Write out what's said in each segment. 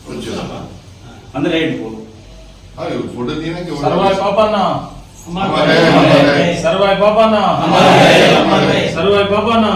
अंदर फोटो दिए सर्वाय पापाना सर्वाय पापाना सर्वाय पापाना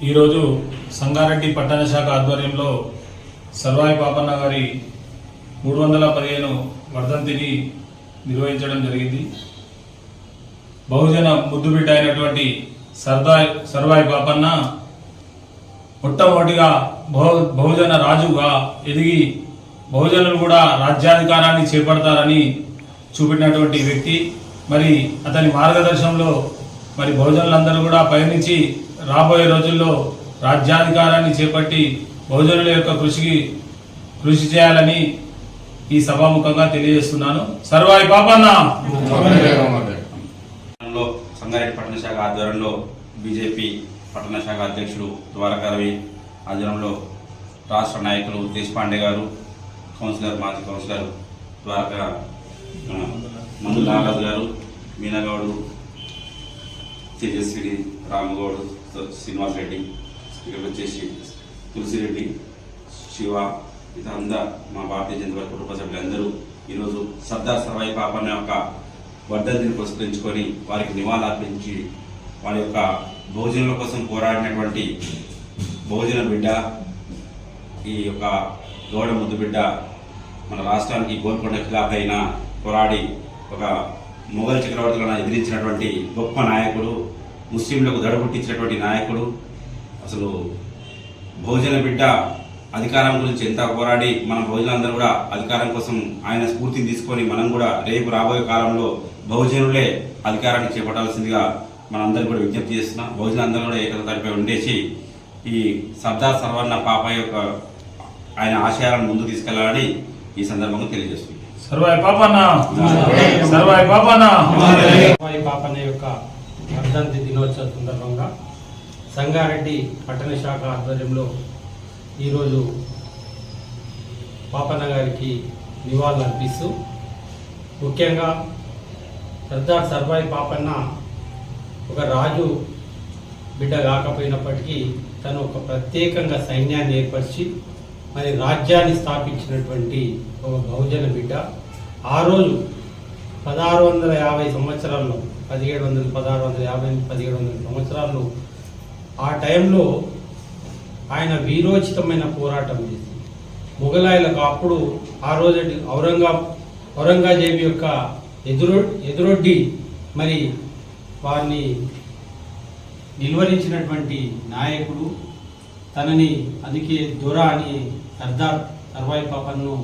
ఈరోజు సంగారెడ్డి పట్టణ శాఖ ఆధ్వర్యంలో సర్వాయి పాపన్న గారి 315 వర్ధంతిని నిర్వహించడం జరిగింది. బహుజన ముద్దుబిడ్డ అయినటువంటి సర్వాయి పాపన్న మొట్టమొదటిగా బహుజన రాజుగా ఎదిగి బహుజనులు కూడా రాజ్యాధికారాన్ని చేపడతారని చూపెట్టినటువంటి వ్యక్తి. మరి అతని మార్గదర్శనంలో మరి బహుజనులందరూ కూడా పయనించి రాబోయే రోజుల్లో రాజ్యాధికారాన్ని చేపట్టి బహుజనుల యొక్క కృషి చేయాలని ఈ సభాముఖంగా తెలియజేస్తున్నాను. సర్వాయి పాపన్న. సంగారెడ్డి పట్టణ శాఖ ఆధ్వర్యంలో బీజేపీ పట్టణ శాఖ అధ్యక్షుడు ద్వారకా రవి ఆధ్వర్యంలో రాష్ట్ర నాయకులు దేశపాండే గారు, కౌన్సిలర్ మాజీ కౌన్సిలర్ ద్వారకా మందు నాగరాజు గారు, మీనాగౌడు, తేజస్విని, రామగౌడ్, శ్రీనివాస్ రెడ్డి, ఇక్కడ వచ్చేసి తులసిరెడ్డి, శివ, ఇదంతా మా భారతీయ జనతా పార్టీ కుటుంబ సభ్యులందరూ ఈరోజు సర్దార్ సర్వాయి పాపన్న యొక్క వర్ధంతిని పురస్కరించుకొని వారికి నివాళులర్పించి వారి యొక్క బహుజనుల కోసం పోరాడినటువంటి బహుజన బిడ్డ, ఈ యొక్క గౌడ ముద్దు బిడ్డ, మన రాష్ట్రానికి గోల్కొండ ఖిలాఫ్ అయిన పోరాడి ఒక మొఘల్ చక్రవర్తులను ఎదిరించినటువంటి గొప్ప నాయకుడు, ముస్లింలకు దడబుట్టించినటువంటి నాయకుడు. అసలు బహుజన బిడ్డ అధికారం గురించి ఎంత పోరాడి మన బహుజనులందరూ కూడా అధికారం కోసం ఆయన స్ఫూర్తిని తీసుకొని మనం కూడా రేపు రాబోయే కాలంలో బహుజనులే అధికారాన్ని చేపట్టాల్సిందిగా మనందరూ కూడా విజ్ఞప్తి చేస్తున్నాం. బహుజనులందరూ కూడా ఏకతాటిపై ఉండేసి ఈ సర్దార్ సర్వన్న పాప యొక్క ఆయన ఆశయాలను ముందుకు తీసుకెళ్లాలని ఈ సందర్భంగా తెలియజేస్తుంది. సర్వాయి పాపన్న, సర్వాయి పాపన్న. సర్వాయి పాపన్న యొక్క వర్ధంతి దినోత్సవ సందర్భంగా సంగారెడ్డి పట్టణ శాఖ ఆధ్వర్యంలో ఈరోజు పాపన్న గారికి నివాళులు అర్పిస్తూ, ముఖ్యంగా సర్దార్ సర్వాయి పాపన్న ఒక రాజు బిడ్డ కాకపోయినప్పటికీ తను ఒక ప్రత్యేకంగా సైన్యాన్ని ఏర్పరిచి మరి రాజ్యాన్ని స్థాపించినటువంటి ఒక బహుజన బిడ్డ. ఆ రోజు 1650 సంవత్సరాల్లో 1750 సంవత్సరాల్లో ఆ టైంలో ఆయన వీరోచితమైన పోరాటం చేసి మొఘలాయులకు అప్పుడు ఆ రోజు ఔరంగజేబు యొక్క ఎదురొడ్డి మరి వారిని నిలువరించినటువంటి నాయకుడు. తనని అందుకే దొరా అని సర్దార్ సర్వాయి పాపన్ను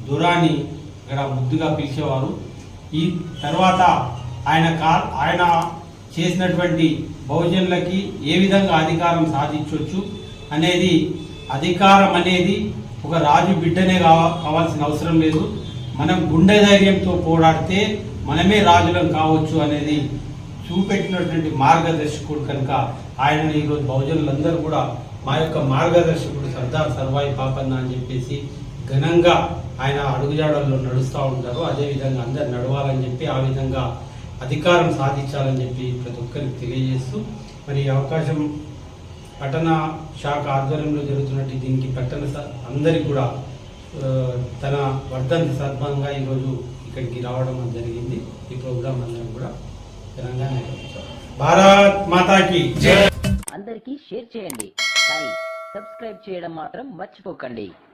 దొరా అని ఇక్కడ ముద్దుగా పిలిచేవారు. ఈ తర్వాత ఆయన చేసినటువంటి బహుజనులకి ఏ విధంగా అధికారం సాధించవచ్చు అనేది, అధికారం అనేది ఒక రాజు బిడ్డనే కావాల్సిన అవసరం లేదు, మనం గుండె ధైర్యంతో పోరాడితే మనమే రాజులం కావచ్చు అనేది చూపెట్టినటువంటి మార్గదర్శకుడు కనుక ఆయన ఈరోజు బహుజనులందరూ కూడా మా యొక్క మార్గదర్శకుడు సర్దార్ సర్వాయి పాపన్న అని చెప్పేసి ఘనంగా ఆయన అడుగుజాడల్లో నడుస్తూ ఉంటారు. అదేవిధంగా అందరు నడవాలని చెప్పి ఆ విధంగా అధికారం సాధించాలని చెప్పి ప్రతి ఒక్కరికి తెలియజేస్తూ, మరి అవకాశం పట్టణ శాఖ ఆధ్వర్యంలో జరుగుతున్నట్టు దీనికి పట్టణ అందరికి కూడా తన వర్ధంతి సందర్భంగా ఈరోజు ఇక్కడికి రావడం జరిగింది. ఈ ప్రోగ్రాం అందరం కూడా తెలంగాణ భారత్ మాతాకి అందరికీ షేర్ చేయండి, సబ్స్క్రైబ్ చేయడం మాత్రం మర్చిపోకండి.